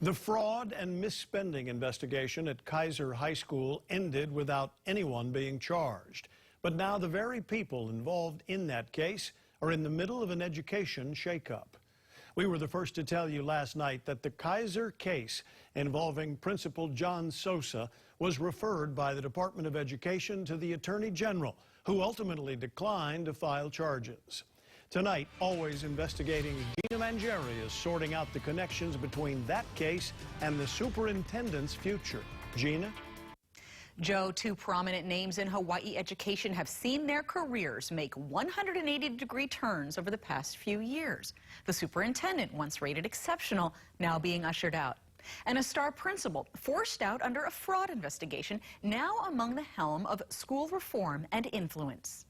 The fraud and misspending investigation at Kaiser High School ended without anyone being charged. But now the very people involved in that case are in the middle of an education shakeup. We were the first to tell you last night that the Kaiser case involving Principal John Sosa was referred by the Department of Education to the Attorney General, who ultimately declined to file charges. Tonight, always investigating, Gina Mangieri is sorting out the connections between that case and the superintendent's future. Gina? Joe, two prominent names in Hawaii education have seen their careers make 180-degree turns over the past few years. The superintendent, once rated exceptional, now being ushered out. And a star principal forced out under a fraud investigation, now among the helm of school reform and influence.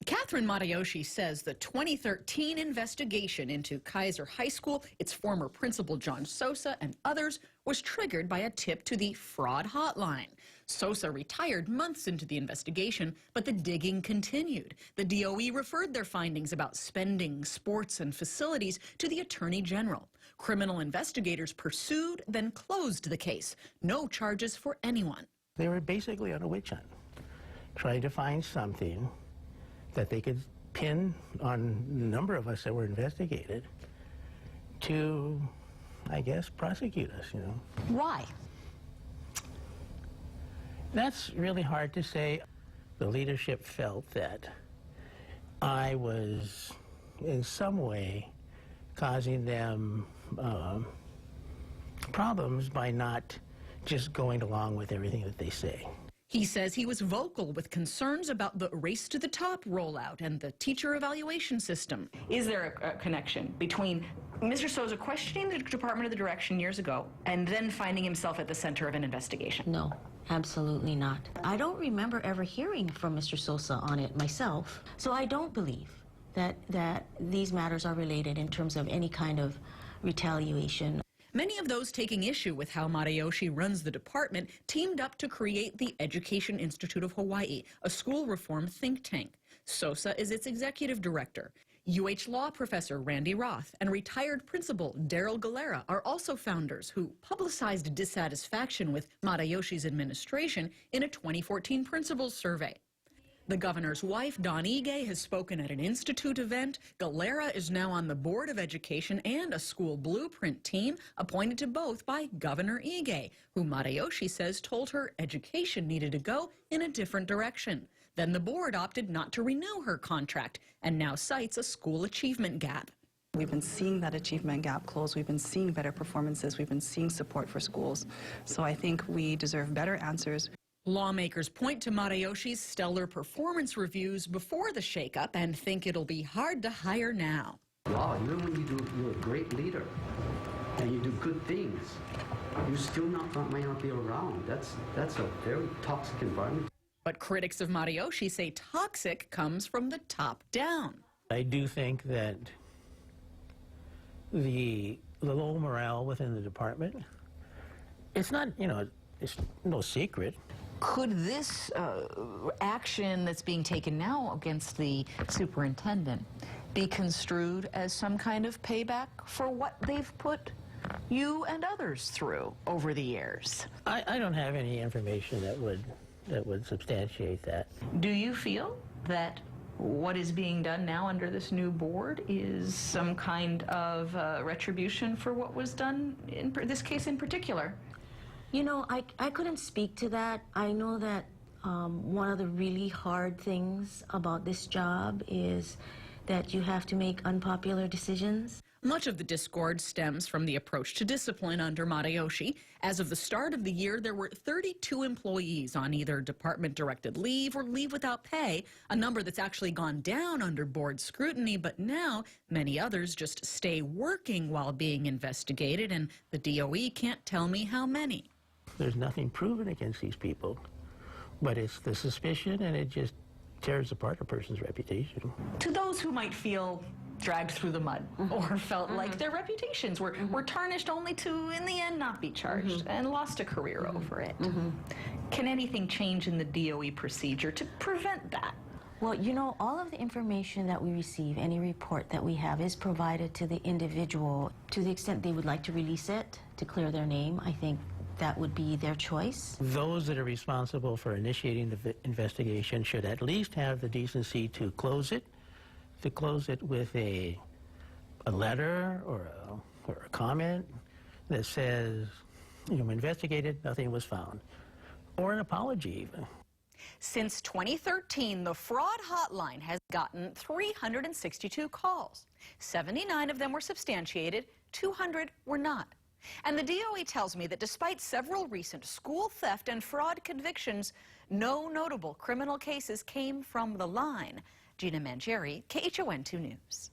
Catherine Matayoshi says the 2013 investigation into Kaiser High School, its former principal John Sosa and others, was triggered by a tip to the fraud hotline. Sosa retired months into the investigation, but the digging continued. The DOE referred their findings about spending, sports, and facilities to the Attorney General. Criminal investigators pursued, then closed the case. No charges for anyone. They were basically on a witch hunt, trying to find something that they could pin on a number of us that were investigated to, I guess, prosecute us, you know. Why? That's really hard to say. The leadership felt that I was in some way causing them problems by not just going along with everything that they say. He says he was vocal with concerns about the Race to the Top rollout and the teacher evaluation system. Is there a connection between Mr. Sosa questioning the Department of the Direction years ago and then finding himself at the center of an investigation? No, absolutely not. I don't remember ever hearing from Mr. Sosa on it myself, so I don't believe that these matters are related in terms of any kind of retaliation. Many of those taking issue with how Matayoshi runs the department teamed up to create the Education Institute of Hawaii, a school reform think tank. Sosa is its executive director. UH Law professor Randy Roth and retired principal Daryl Galera are also founders who publicized dissatisfaction with Matayoshi's administration in a 2014 principals survey. The governor's wife, Dawn Ige, has spoken at an institute event. Galera is now on the Board of Education and a school blueprint team appointed to both by Governor Ige, who Matayoshi says told her education needed to go in a different direction. Then the board opted not to renew her contract and now cites a school achievement gap. We've been seeing that achievement gap close. We've been seeing better performances. We've been seeing support for schools. So I think we deserve better answers. Lawmakers point to Matayoshi's stellar performance reviews before the shakeup and think it'll be hard to hire now. Wow, even when you're a great leader and you do good things, you still might not be around. That's a very toxic environment. But critics of Matayoshi say toxic comes from the top down. I do think that the low morale within the department, it's not, you know, it's no secret. Could this action that's being taken now against the superintendent be construed as some kind of payback for what they've put you and others through over the years? I don't have any information that would substantiate that. Do you feel that what is being done now under this new board is some kind of retribution for what was done in this case in particular? You know, I couldn't speak to that. I know that one of the really hard things about this job is that you have to make unpopular decisions. Much of the discord stems from the approach to discipline under Matayoshi. As of the start of the year, there were 32 employees on either department-directed leave or leave without pay, a number that's actually gone down under board scrutiny, but now many others just stay working while being investigated, and the DOE can't tell me how many. There's nothing proven against these people, but it's the suspicion, and it just tears apart a person's reputation. To those who might feel dragged through the mud or felt like their reputations were tarnished only to, in the end, not be charged and lost a career over it. Can anything change in the DOE procedure to prevent that? Well, you know, all of the information that we receive, any report that we have, is provided to the individual to the extent they would like to release it to clear their name, I think that would be their choice. Those that are responsible for initiating the investigation should at least have the decency to close it with a letter or a comment that says, you know, investigated, nothing was found, or an apology even. Since 2013, the fraud hotline has gotten 362 calls. 79 of them were substantiated, 200 were not. And the DOE tells me that despite several recent school theft and fraud convictions, no notable criminal cases came from the line. Gina Mangieri, KHON 2 News.